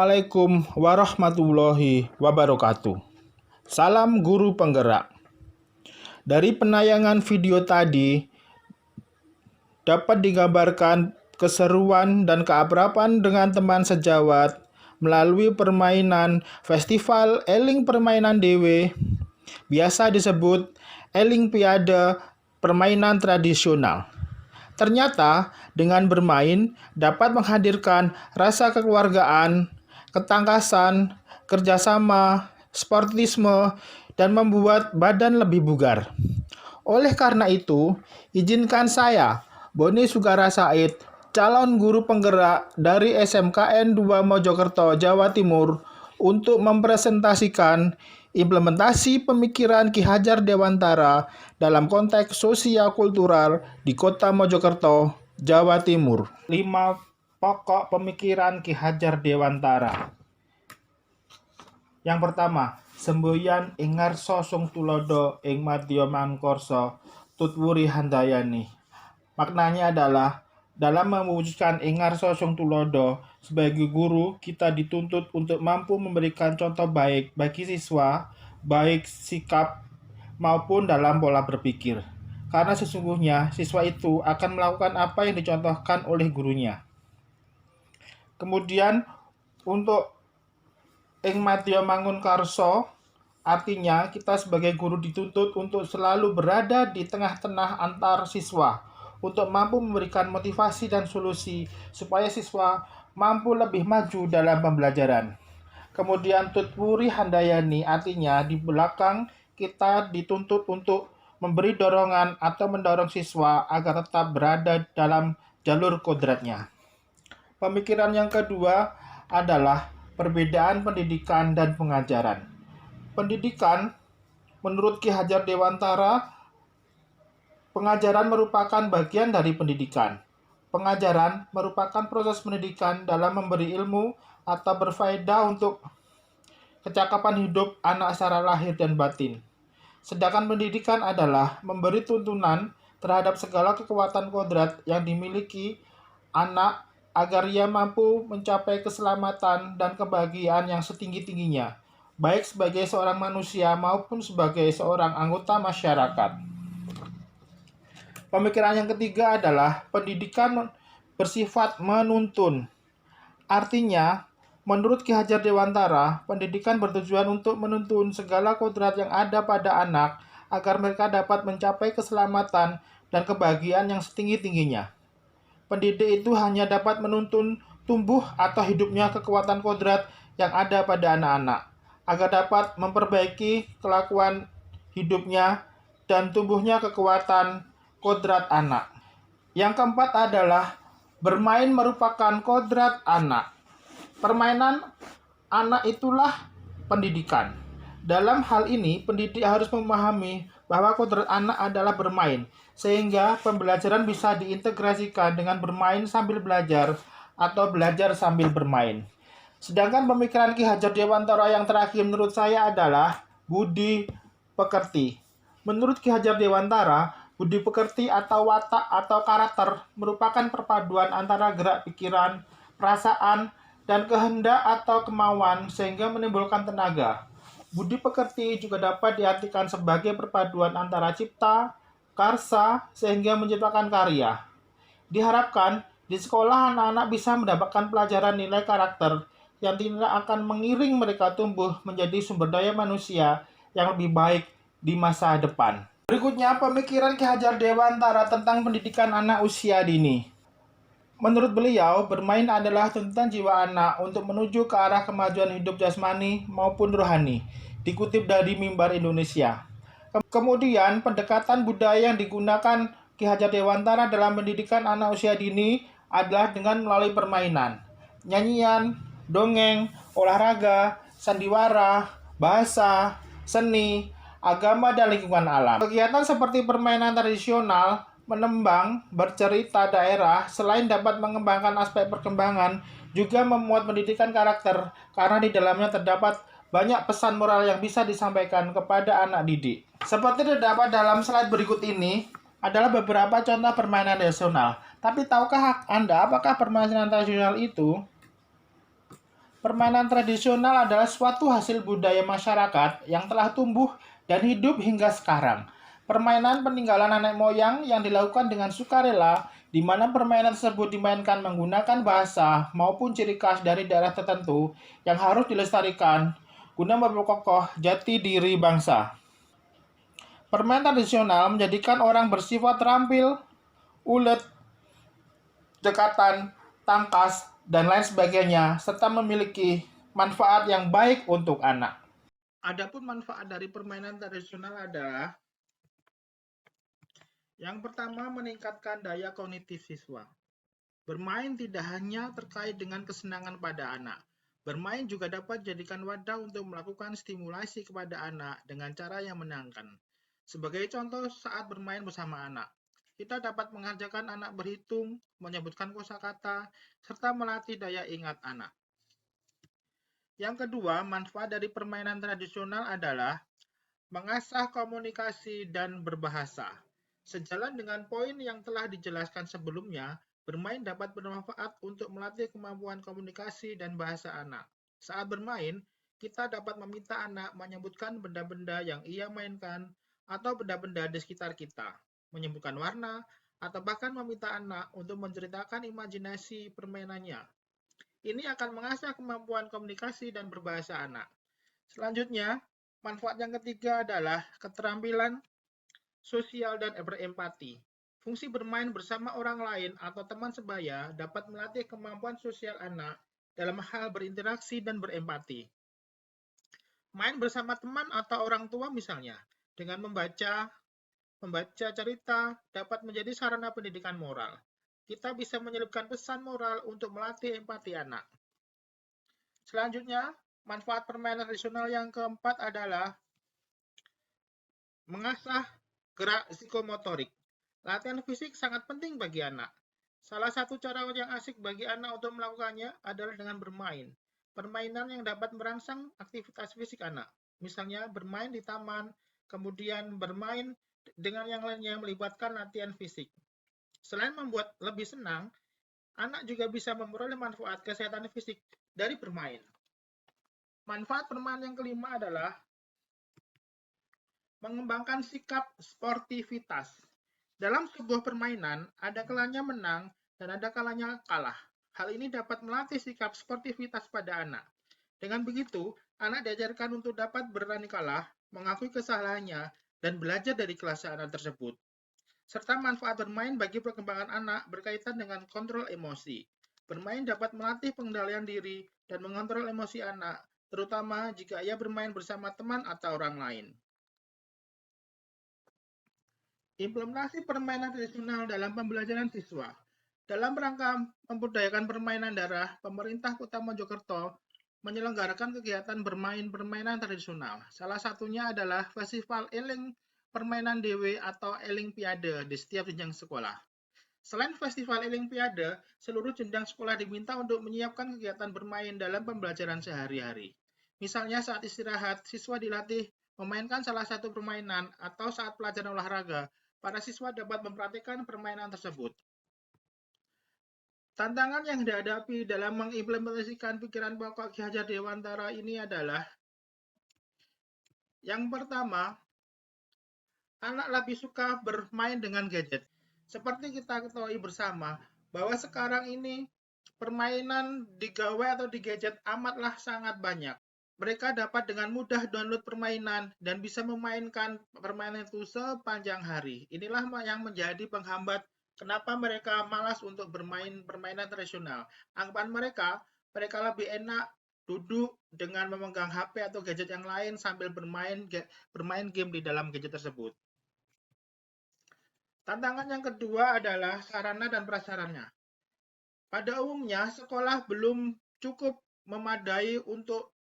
Assalamualaikum warahmatullahi wabarakatuh. Salam guru penggerak. Dari penayangan video tadi dapat digambarkan keseruan dan keakraban dengan teman sejawat melalui permainan Festival Eling Permainan Dewe, biasa disebut Elimpiade Permainan Tradisional. Ternyata dengan bermain dapat menghadirkan rasa kekeluargaan, ketangkasan, kerjasama, sportisme, dan membuat badan lebih bugar. Oleh karena itu, izinkan saya, Boni Sugara Said, calon guru penggerak dari SMKN 2 Mojokerto, Jawa Timur, untuk mempresentasikan implementasi pemikiran Ki Hajar Dewantara dalam konteks sosial-kultural di Kota Mojokerto, Jawa Timur. 5 pokok pemikiran Ki Hajar Dewantara. Yang pertama, semboyan ing ngarsa sung tulodo ing madya mangkarsa tutwuri handayani. Maknanya adalah dalam mewujudkan ing ngarsa sung tulodo, sebagai guru kita dituntut untuk mampu memberikan contoh baik bagi siswa, baik sikap maupun dalam pola berpikir. Karena sesungguhnya siswa itu akan melakukan apa yang dicontohkan oleh gurunya. Kemudian untuk ing madya mangun karso, artinya kita sebagai guru dituntut untuk selalu berada di tengah-tengah antar siswa untuk mampu memberikan motivasi dan solusi supaya siswa mampu lebih maju dalam pembelajaran. Kemudian tutwuri handayani, artinya di belakang kita dituntut untuk memberi dorongan atau mendorong siswa agar tetap berada dalam jalur kodratnya. Pemikiran yang kedua adalah perbedaan pendidikan dan pengajaran. Pendidikan, menurut Ki Hajar Dewantara, pengajaran merupakan bagian dari pendidikan. Pengajaran merupakan proses pendidikan dalam memberi ilmu atau berfaedah untuk kecakapan hidup anak secara lahir dan batin. Sedangkan pendidikan adalah memberi tuntunan terhadap segala kekuatan kodrat yang dimiliki anak agar ia mampu mencapai keselamatan dan kebahagiaan yang setinggi-tingginya, baik sebagai seorang manusia maupun sebagai seorang anggota masyarakat. Pemikiran yang ketiga adalah pendidikan bersifat menuntun. Artinya, menurut Ki Hajar Dewantara, pendidikan bertujuan untuk menuntun segala kodrat yang ada pada anak agar mereka dapat mencapai keselamatan dan kebahagiaan yang setinggi-tingginya. Pendidik itu hanya dapat menuntun tumbuh atau hidupnya kekuatan kodrat yang ada pada anak-anak, agar dapat memperbaiki kelakuan hidupnya dan tumbuhnya kekuatan kodrat anak. Yang keempat adalah bermain merupakan kodrat anak. Permainan anak itulah pendidikan. Dalam hal ini, pendidik harus memahami bahwa kodrat anak adalah bermain, sehingga pembelajaran bisa diintegrasikan dengan bermain sambil belajar atau belajar sambil bermain. Sedangkan pemikiran Ki Hajar Dewantara yang terakhir menurut saya adalah budi pekerti. Menurut Ki Hajar Dewantara, budi pekerti atau watak atau karakter merupakan perpaduan antara gerak pikiran, perasaan, dan kehendak atau kemauan sehingga menimbulkan tenaga. Budi pekerti juga dapat diartikan sebagai perpaduan antara cipta, karsa, sehingga menciptakan karya. Diharapkan di sekolah anak-anak bisa mendapatkan pelajaran nilai karakter yang tidak akan mengiring mereka tumbuh menjadi sumber daya manusia yang lebih baik di masa depan. Berikutnya, pemikiran Ki Hajar Dewantara tentang pendidikan anak usia dini. Menurut beliau, bermain adalah tuntutan jiwa anak untuk menuju ke arah kemajuan hidup jasmani maupun rohani, dikutip dari Mimbar Indonesia. Kemudian, pendekatan budaya yang digunakan Ki Hajar Dewantara dalam pendidikan anak usia dini adalah dengan melalui permainan, nyanyian, dongeng, olahraga, sandiwara, bahasa, seni, agama, dan lingkungan alam. Kegiatan seperti permainan tradisional, menembang, bercerita daerah, selain dapat mengembangkan aspek perkembangan, juga memuat pendidikan karakter, karena di dalamnya terdapat banyak pesan moral yang bisa disampaikan kepada anak didik. Seperti terdapat dalam slide berikut ini, adalah beberapa contoh permainan tradisional. Tapi tahukah Anda apakah permainan tradisional itu? Permainan tradisional adalah suatu hasil budaya masyarakat yang telah tumbuh dan hidup hingga sekarang. Permainan peninggalan nenek moyang yang dilakukan dengan sukarela, di mana permainan tersebut dimainkan menggunakan bahasa maupun ciri khas dari daerah tertentu yang harus dilestarikan guna memperkokoh jati diri bangsa. Permainan tradisional menjadikan orang bersifat terampil, ulet, dekatan, tangkas, dan lain sebagainya, serta memiliki manfaat yang baik untuk anak. Adapun manfaat dari permainan tradisional adalah yang pertama, meningkatkan daya kognitif siswa. Bermain tidak hanya terkait dengan kesenangan pada anak. Bermain juga dapat dijadikan wadah untuk melakukan stimulasi kepada anak dengan cara yang menyenangkan. Sebagai contoh, saat bermain bersama anak, kita dapat mengajarkan anak berhitung, menyebutkan kosakata, serta melatih daya ingat anak. Yang kedua, manfaat dari permainan tradisional adalah mengasah komunikasi dan berbahasa. Sejalan dengan poin yang telah dijelaskan sebelumnya, bermain dapat bermanfaat untuk melatih kemampuan komunikasi dan bahasa anak. Saat bermain, kita dapat meminta anak menyebutkan benda-benda yang ia mainkan atau benda-benda di sekitar kita, menyebutkan warna, atau bahkan meminta anak untuk menceritakan imajinasi permainannya. Ini akan mengasah kemampuan komunikasi dan berbahasa anak. Selanjutnya, manfaat yang ketiga adalah keterampilan sosial dan berempati. Fungsi bermain bersama orang lain atau teman sebaya dapat melatih kemampuan sosial anak dalam hal berinteraksi dan berempati. Main bersama teman atau orang tua misalnya, dengan membaca cerita dapat menjadi sarana pendidikan moral. Kita bisa menyelipkan pesan moral untuk melatih empati anak. Selanjutnya, manfaat permainan tradisional yang keempat adalah mengasah gerak psikomotorik. Latihan fisik sangat penting bagi anak. Salah satu cara yang asik bagi anak untuk melakukannya adalah dengan bermain. Permainan yang dapat merangsang aktivitas fisik anak. Misalnya bermain di taman, kemudian bermain dengan yang lainnya melibatkan latihan fisik. Selain membuat lebih senang, anak juga bisa memperoleh manfaat kesehatan fisik dari bermain. Manfaat permainan yang kelima adalah mengembangkan sikap sportivitas. Dalam sebuah permainan, ada kalanya menang dan ada kalanya kalah. Hal ini dapat melatih sikap sportivitas pada anak. Dengan begitu, anak diajarkan untuk dapat berani kalah, mengakui kesalahannya, dan belajar dari kesalahan tersebut. Serta manfaat bermain bagi perkembangan anak berkaitan dengan kontrol emosi. Bermain dapat melatih pengendalian diri dan mengontrol emosi anak, terutama jika ia bermain bersama teman atau orang lain. Implementasi permainan tradisional dalam pembelajaran siswa. Dalam rangka membudayakan permainan daerah, pemerintah Kota Mojokerto menyelenggarakan kegiatan bermain permainan tradisional. Salah satunya adalah Festival Eling Permainan Dewe atau Elingpiade di setiap jenjang sekolah. Selain Festival Elingpiade, seluruh jenjang sekolah diminta untuk menyiapkan kegiatan bermain dalam pembelajaran sehari-hari. Misalnya saat istirahat, siswa dilatih memainkan salah satu permainan atau saat pelajaran olahraga, para siswa dapat mempraktikkan permainan tersebut. Tantangan yang dihadapi dalam mengimplementasikan pikiran pokok Ki Hajar Dewantara ini adalah yang pertama, anak lebih suka bermain dengan gadget. Seperti kita ketahui bersama bahwa sekarang ini permainan di gawai atau di gadget amatlah sangat banyak. Mereka dapat dengan mudah download permainan dan bisa memainkan permainan itu sepanjang hari. Inilah yang menjadi penghambat kenapa mereka malas untuk bermain permainan tradisional. Anggapan mereka lebih enak duduk dengan memegang HP atau gadget yang lain sambil bermain game di dalam gadget tersebut. Tantangan yang kedua adalah sarana dan prasarannya. Pada umumnya, sekolah belum cukup memadai untuk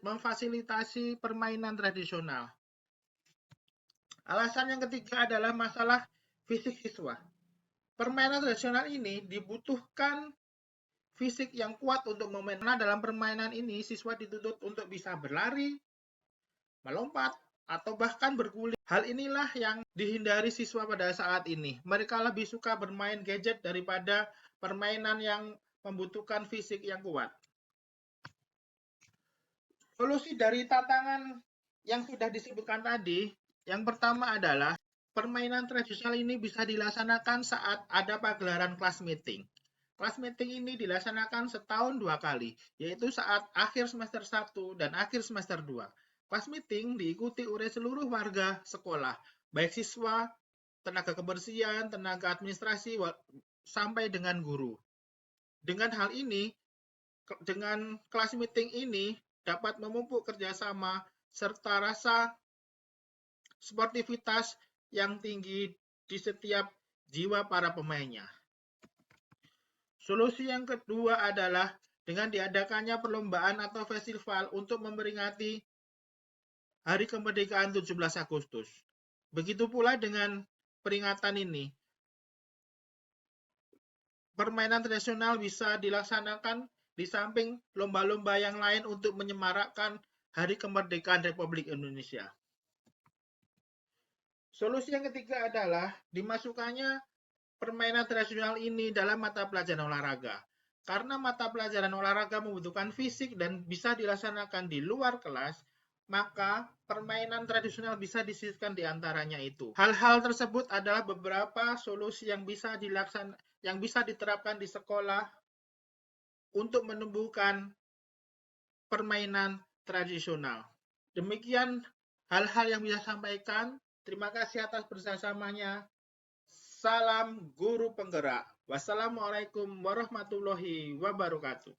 memfasilitasi permainan tradisional. Alasan yang ketiga adalah masalah fisik siswa. Permainan tradisional ini dibutuhkan fisik yang kuat untuk memainkan. Dalam permainan ini, siswa dituntut untuk bisa berlari, melompat, atau bahkan berguling. Hal inilah yang dihindari siswa pada saat ini. Mereka lebih suka bermain gadget daripada permainan yang membutuhkan fisik yang kuat. Solusi dari tantangan yang sudah disebutkan tadi, yang pertama adalah permainan tradisional ini bisa dilaksanakan saat ada pagelaran kelas meeting. Kelas meeting ini dilaksanakan setahun 2 kali, yaitu saat akhir semester 1 dan akhir semester 2. Kelas meeting diikuti oleh seluruh warga sekolah, baik siswa, tenaga kebersihan, tenaga administrasi, sampai dengan guru. Dengan hal ini, dengan kelas meeting ini dapat memupuk kerjasama serta rasa sportivitas yang tinggi di setiap jiwa para pemainnya. Solusi yang kedua adalah dengan diadakannya perlombaan atau festival untuk memperingati Hari Kemerdekaan 17 Agustus. Begitu pula dengan peringatan ini, permainan tradisional bisa dilaksanakan di samping lomba-lomba yang lain untuk menyemarakkan Hari Kemerdekaan Republik Indonesia. Solusi yang ketiga adalah dimasukkannya permainan tradisional ini dalam mata pelajaran olahraga. Karena mata pelajaran olahraga membutuhkan fisik dan bisa dilaksanakan di luar kelas, maka permainan tradisional bisa disisipkan di antaranya itu. Hal-hal tersebut adalah beberapa solusi yang bisa diterapkan di sekolah untuk menumbuhkan permainan tradisional. Demikian hal-hal yang bisa sampaikan. Terima kasih atas kerjasamanya. Salam guru penggerak. Wassalamualaikum warahmatullahi wabarakatuh.